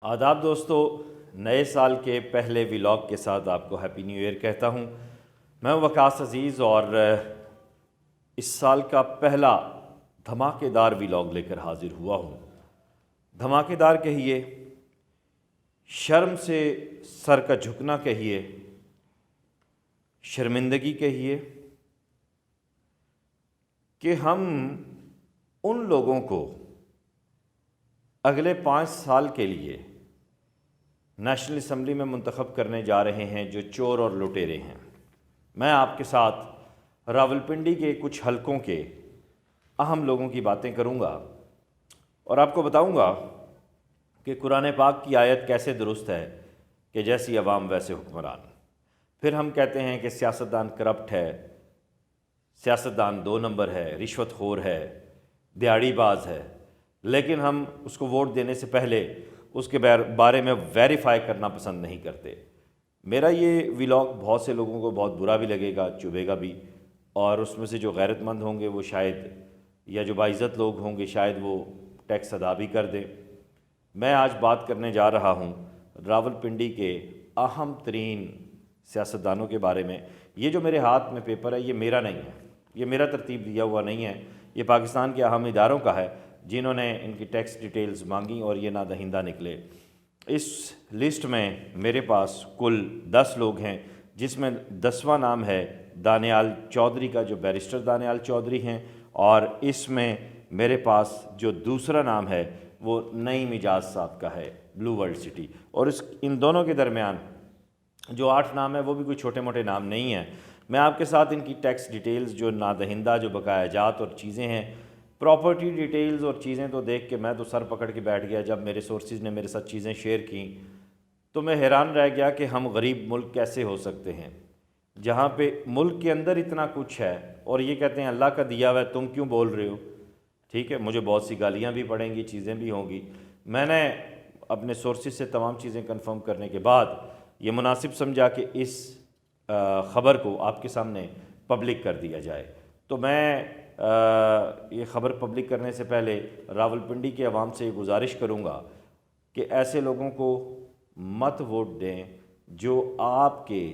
آداب دوستو، نئے سال کے پہلے ولاگ کے ساتھ آپ کو ہیپی نیو ایئر کہتا ہوں۔ میں ہوں وقاص عزیز اور اس سال کا پہلا دھماکے دار ولاگ لے کر حاضر ہوا ہوں۔ دھماکے دار کہیے، شرم سے سر کا جھکنا کہیے، شرمندگی کہیے کہ ہم ان لوگوں کو اگلے 5 سال کے لیے نیشنل اسمبلی میں منتخب کرنے جا رہے ہیں جو چور اور لٹیرے ہیں۔ میں آپ کے ساتھ راولپنڈی کے کچھ حلقوں کے اہم لوگوں کی باتیں کروں گا اور آپ کو بتاؤں گا کہ قرآن پاک کی آیت کیسے درست ہے کہ جیسی عوام ویسے حکمران۔ پھر ہم کہتے ہیں کہ سیاستدان کرپٹ ہے، سیاستدان 2 نمبر ہے، رشوت خور ہے، دیہڑی باز ہے، لیکن ہم اس کو ووٹ دینے سے پہلے اس کے بارے میں ویریفائی کرنا پسند نہیں کرتے۔ میرا یہ ولاگ بہت سے لوگوں کو بہت برا بھی لگے گا، چبھے گا بھی، اور اس میں سے جو غیرت مند ہوں گے وہ شاید، یا جو باعزت لوگ ہوں گے شاید وہ ٹیکس ادا بھی کر دیں۔ میں آج بات کرنے جا رہا ہوں راولپنڈی کے اہم ترین سیاستدانوں کے بارے میں۔ یہ جو میرے ہاتھ میں پیپر ہے یہ میرا نہیں ہے، یہ میرا ترتیب دیا ہوا نہیں ہے، یہ پاکستان کے اہم اداروں کا ہے جنہوں نے ان کی ٹیکس ڈیٹیلز مانگی اور یہ نادہندہ نکلے۔ اس لسٹ میں میرے پاس کل 10 لوگ ہیں، جس میں 10واں نام ہے دانیال چودھری کا، جو بیرسٹر دانیال چودھری ہیں، اور اس میں میرے پاس جو دوسرا نام ہے وہ نعیم اجاز صاحب کا ہے، بلو ورلڈ سٹی۔ اور ان دونوں کے درمیان جو 8 نام ہے وہ بھی کوئی چھوٹے موٹے نام نہیں ہیں۔ میں آپ کے ساتھ ان کی ٹیکس ڈیٹیلز، جو نادہندہ جو بقایا جات اور چیزیں ہیں، پراپرٹی ڈیٹیلز اور چیزیں تو دیکھ کے میں تو سر پکڑ کے بیٹھ گیا۔ جب میرے سورسز نے میرے ساتھ چیزیں شیئر کیں تو میں حیران رہ گیا کہ ہم غریب ملک کیسے ہو سکتے ہیں، جہاں پہ ملک کے اندر اتنا کچھ ہے اور یہ کہتے ہیں اللہ کا دیا ہوا ہے، تم کیوں بول رہے ہو؟ ٹھیک ہے، مجھے بہت سی گالیاں بھی پڑیں گی، چیزیں بھی ہوں گی۔ میں نے اپنے سورسز سے تمام چیزیں کنفرم کرنے کے بعد یہ مناسب سمجھا کہ اس خبر کو آپ کے سامنے پبلک کر دیا جائے۔ تو میں یہ خبر پبلک کرنے سے پہلے راولپنڈی کے عوام سے یہ گزارش کروں گا کہ ایسے لوگوں کو مت ووٹ دیں جو آپ کے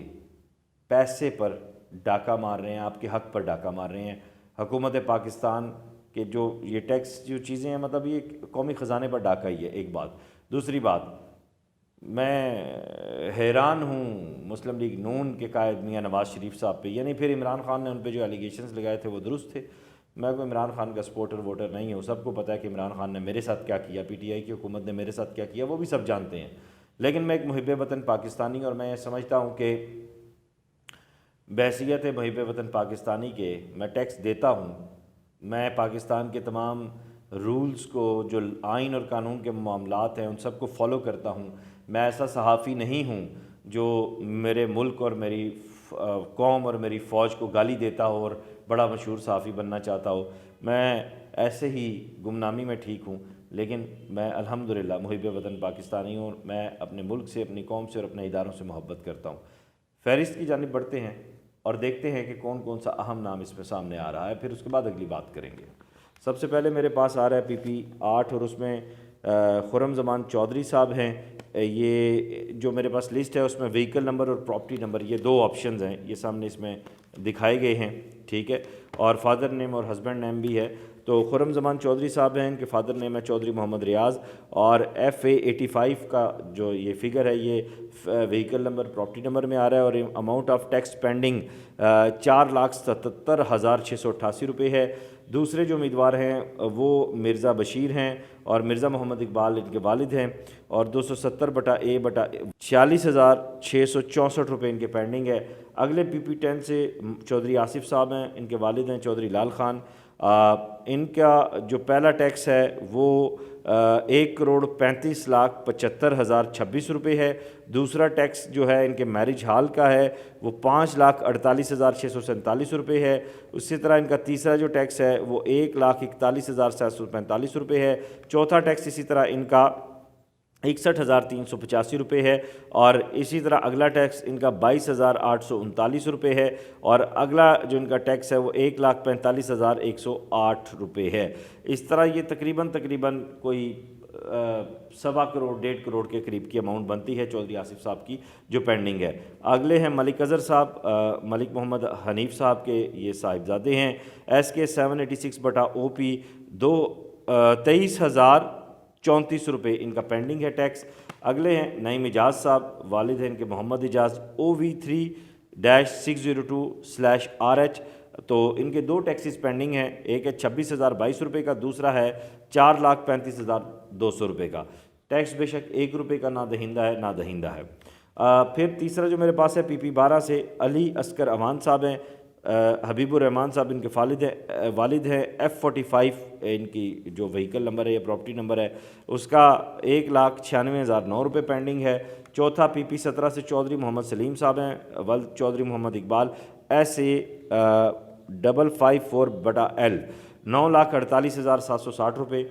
پیسے پر ڈاکہ مار رہے ہیں، آپ کے حق پر ڈاکہ مار رہے ہیں۔ حکومت پاکستان کے جو یہ ٹیکس جو چیزیں ہیں، مطلب یہ قومی خزانے پر ڈاکہ ہی ہے، ایک بات۔ دوسری بات، میں حیران ہوں مسلم لیگ نون کے قائد میاں نواز شریف صاحب پہ، یعنی پھر عمران خان نے ان پہ جو ایلیگیشنز لگائے تھے وہ درست تھے۔ میں کوئی عمران خان کا سپورٹر ووٹر نہیں ہوں، سب کو پتہ ہے کہ عمران خان نے میرے ساتھ کیا کیا، پی ٹی آئی کی حکومت نے میرے ساتھ کیا کیا، وہ بھی سب جانتے ہیں۔ لیکن میں ایک محب وطن پاکستانی، اور میں یہ سمجھتا ہوں کہ بحیثیت محب وطن پاکستانی کے میں ٹیکس دیتا ہوں۔ میں پاکستان کے تمام رولز کو، جو آئین اور قانون کے معاملات ہیں، ان سب کو فالو کرتا ہوں۔ میں ایسا صحافی نہیں ہوں جو میرے ملک اور میری قوم اور میری فوج کو گالی دیتا ہو اور بڑا مشہور صحافی بننا چاہتا ہو۔ میں ایسے ہی گمنامی میں ٹھیک ہوں، لیکن میں الحمدللہ محب وطن پاکستانی ہوں، اور میں اپنے ملک سے، اپنی قوم سے اور اپنے اداروں سے محبت کرتا ہوں۔ فہرست کی جانب بڑھتے ہیں اور دیکھتے ہیں کہ کون کون سا اہم نام اس میں سامنے آ رہا ہے، پھر اس کے بعد اگلی بات کریں گے۔ سب سے پہلے میرے پاس آ رہا ہے PP 8، اور اس میں خرم زمان چودھری صاحب ہیں۔ یہ جو میرے پاس لسٹ ہے اس میں وہیکل نمبر اور پراپرٹی نمبر، یہ 2 آپشنز ہیں، یہ سامنے اس میں دکھائے گئے ہیں، ٹھیک ہے، اور فادر نیم اور ہسبینڈ نیم بھی ہے۔ تو خرم زمان چودھری صاحب ہیں، ان کے فادر نیم ہے چودھری محمد ریاض، اور FA 85 کا جو یہ فگر ہے یہ وہیکل نمبر پراپرٹی نمبر میں آ رہا ہے، اور اماؤنٹ آف ٹیکس پینڈنگ 4,77,688 روپے ہے۔ دوسرے جو امیدوار ہیں وہ مرزا بشیر ہیں، اور مرزا محمد اقبال ان کے والد ہیں، اور 270/A/46,664 روپے ان کے پینڈنگ ہے۔ اگلے PP 10 سے چودھری آصف صاحب ہیں، ان کے والد ہیں چودھری لال خان۔ ان کا جو پہلا ٹیکس ہے وہ 1,35,75,026 روپے ہے۔ دوسرا ٹیکس جو ہے ان کے میرج ہال کا ہے وہ 5,48,647 روپے ہے۔ اسی طرح ان کا تیسرا جو ٹیکس ہے وہ 1,41,745 روپے ہے۔ چوتھا ٹیکس اسی طرح ان کا 61,385 روپے ہے، اور اسی طرح اگلا ٹیکس ان کا 22,839 روپے ہے، اور اگلا جو ان کا ٹیکس ہے وہ 1,45,108 روپے ہے۔ اس طرح یہ تقریباً کوئی 1.25 کروڑ 1.5 کروڑ کے قریب کی اماؤنٹ بنتی ہے چودھری آصف صاحب کی جو پینڈنگ ہے۔ اگلے ہیں ملک اظہر صاحب، ملک محمد حنیف صاحب کے یہ صاحبزادے ہیں۔ SK 786/OP 23,034 روپے ان کا پینڈنگ ہے ٹیکس۔ اگلے ہیں نعیم اجاز صاحب، والد ہیں ان کے محمد اجاز، OV3-602/RH، تو ان کے 2 ٹیکسز پینڈنگ ہیں، ایک ہے 26,022 روپے کا، دوسرا ہے 4,35,200 روپے کا۔ ٹیکس بے شک 1 روپے کا نہ دہندہ ہے نہ دہندہ ہے۔ پھر تیسرا جو میرے پاس ہے PP12 سے علی اصغر امان صاحب ہیں، حبیب الرحمان صاحب ان کے والد ہیں۔ F45 ان کی جو وہیکل نمبر ہے یا پراپرٹی نمبر ہے اس کا 1,96,009 روپے پینڈنگ ہے۔ چوتھا PP17 سے چودھری محمد سلیم صاحب ہیں، ولد چودھری محمد اقبال، SA 554/L 9,48,760 روپے۔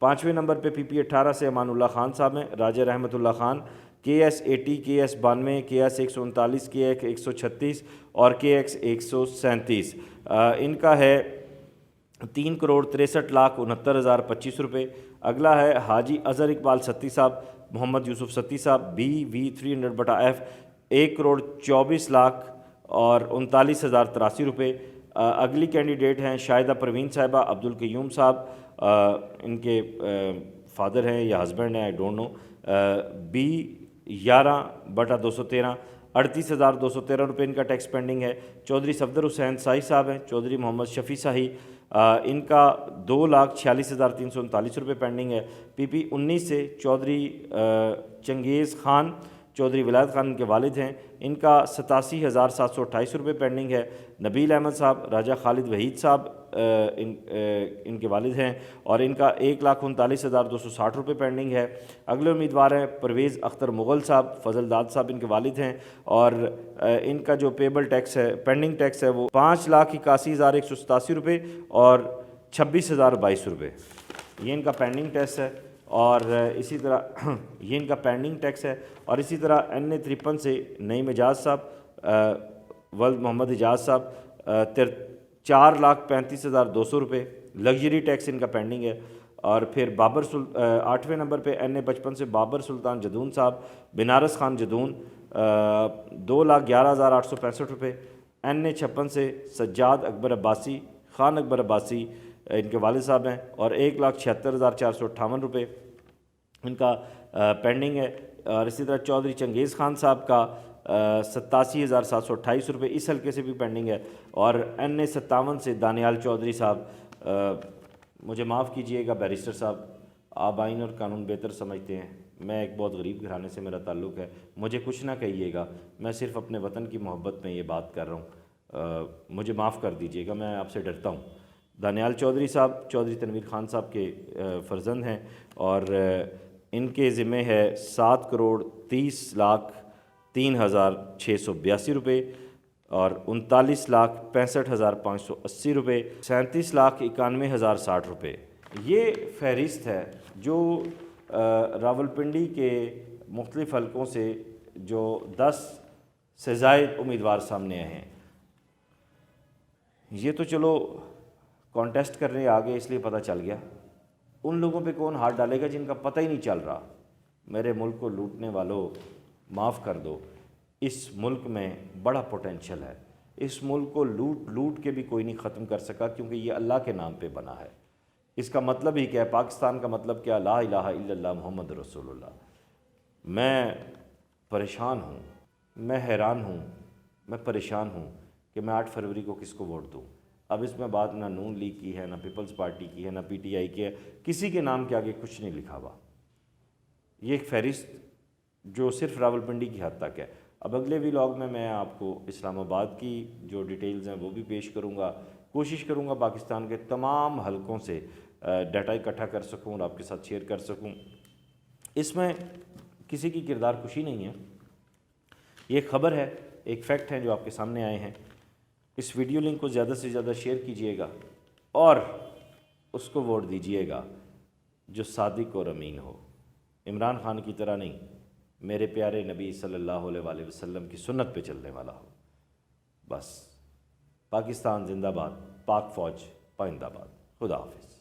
پانچویں نمبر پہ PP18 سے امان اللہ خان صاحب ہیں، راجہ رحمت اللہ Khan, KS 80 KS 92 KS 139 KX 136 اور KX 137، ان کا ہے 3,63,69,025 روپے۔ اگلا ہے حاجی اظہر اقبال ستی صاحب، محمد یوسف ستی صاحب، BV300/F 1,24,39,083 روپے۔ اگلی کینڈیڈیٹ ہیں شاہدہ پروین صاحبہ، عبدالقیوم صاحب، ان کے فادر ہیں یا ہسبینڈ ہیں، آئی ڈونٹ نو، B11/213 38,213 روپے ان کا ٹیکس پینڈنگ ہے۔ چودھری صفدر حسین ساہی صاحب ہیں، چودھری محمد شفیع ساہی، ان کا 2,46,339 روپے پینڈنگ ہے۔ PP19 سے چودھری چنگیز خان، چودھری ولایت خان ان کے والد ہیں، ان کا 87,728 روپے پینڈنگ ہے۔ نبیل احمد صاحب، راجہ خالد وحید صاحب ان کے والد ہیں، اور ان کا 1,39,260 روپے پینڈنگ ہے۔ اگلے امیدوار ہیں پرویز اختر مغل صاحب، فضل داد صاحب ان کے والد ہیں، اور ان کا جو پیبل ٹیکس ہے، پینڈنگ ٹیکس ہے، وہ 5,81,187 روپے اور 26,022 روپے، یہ ان کا پینڈنگ ٹیکس ہے۔ اور اسی طرح یہ ان کا پینڈنگ ٹیکس ہے۔ اور اسی طرح NA 53 سے نعیم اجاز صاحب، ولد محمد اجاز صاحب، 4,35,200 روپے لگژری ٹیکس ان کا پینڈنگ ہے۔ اور پھر 8ویں نمبر پہ NA 55 سے بابر سلطان جدون صاحب، بنارس خان جدون، 2,11,865 روپے۔ NA 56 سے سجاد اکبر عباسی، خان اکبر عباسی ان کے والد صاحب ہیں، اور 1,76,458 روپے ان کا پینڈنگ ہے۔ اور اسی طرح چودھری چنگیز خان صاحب کا 87,728 روپے اس حلقے سے بھی پینڈنگ ہے۔ اور NA 57 سے دانیال چودھری صاحب، مجھے معاف کیجئے گا بیرسٹر صاحب، آپ آئین اور قانون بہتر سمجھتے ہیں، میں ایک بہت غریب گھرانے سے میرا تعلق ہے، مجھے کچھ نہ کہیے گا، میں صرف اپنے وطن کی محبت میں یہ بات کر رہا ہوں، مجھے معاف کر دیجئے گا، میں آپ سے ڈرتا ہوں۔ دانیال چودھری صاحب چودھری تنویر خان صاحب کے فرزند ہیں، اور ان کے ذمہ ہے 7,30,03,682 روپے اور 39,65,580 روپے، 37,91,060 روپے۔ یہ فہرست ہے جو راولپنڈی کے مختلف حلقوں سے جو 10 سے زائد امیدوار سامنے آئے ہیں۔ یہ تو چلو کانٹیسٹ کرنے آگے اس لیے پتہ چل گیا، ان لوگوں پہ کون ہاتھ ڈالے گا جن کا پتہ ہی نہیں چل رہا۔ میرے ملک کو لوٹنے والوں معاف کر دو، اس ملک میں بڑا پوٹینشل ہے، اس ملک کو لوٹ کے بھی کوئی نہیں ختم کر سکا، کیونکہ یہ اللہ کے نام پہ بنا ہے۔ اس کا مطلب ہی کیا ہے؟ پاکستان کا مطلب کیا؟ لا الہ الا اللہ محمد رسول اللہ۔ میں پریشان ہوں، میں حیران ہوں، میں پریشان ہوں کہ میں 8 فروری کو کس کو ووٹ دوں۔ اب اس میں بات نہ نون لیگ کی ہے، نہ پیپلز پارٹی کی ہے، نہ PTI کی ہے، کسی کے نام کے آگے کچھ نہیں لکھا ہوا۔ یہ ایک فہرست جو صرف راولپنڈی کی حد تک ہے۔ اب اگلے ولاگ میں میں آپ کو اسلام آباد کی جو ڈیٹیلز ہیں وہ بھی پیش کروں گا، کوشش کروں گا پاکستان کے تمام حلقوں سے ڈیٹا اکٹھا کر سکوں اور آپ کے ساتھ شیئر کر سکوں۔ اس میں کسی کی کردار کشی نہیں ہے، یہ خبر ہے، ایک فیکٹ ہے جو آپ کے سامنے آئے ہیں۔ اس ویڈیو لنک کو زیادہ سے زیادہ شیئر کیجئے گا اور اس کو ووٹ دیجئے گا جو صادق اور امین ہو، عمران خان کی طرح نہیں، میرے پیارے نبی صلی اللہ علیہ وآلہ وسلم کی سنت پہ چلنے والا ہو۔ بس پاکستان زندہ باد، پاک فوج پائندہ باد۔ خدا حافظ۔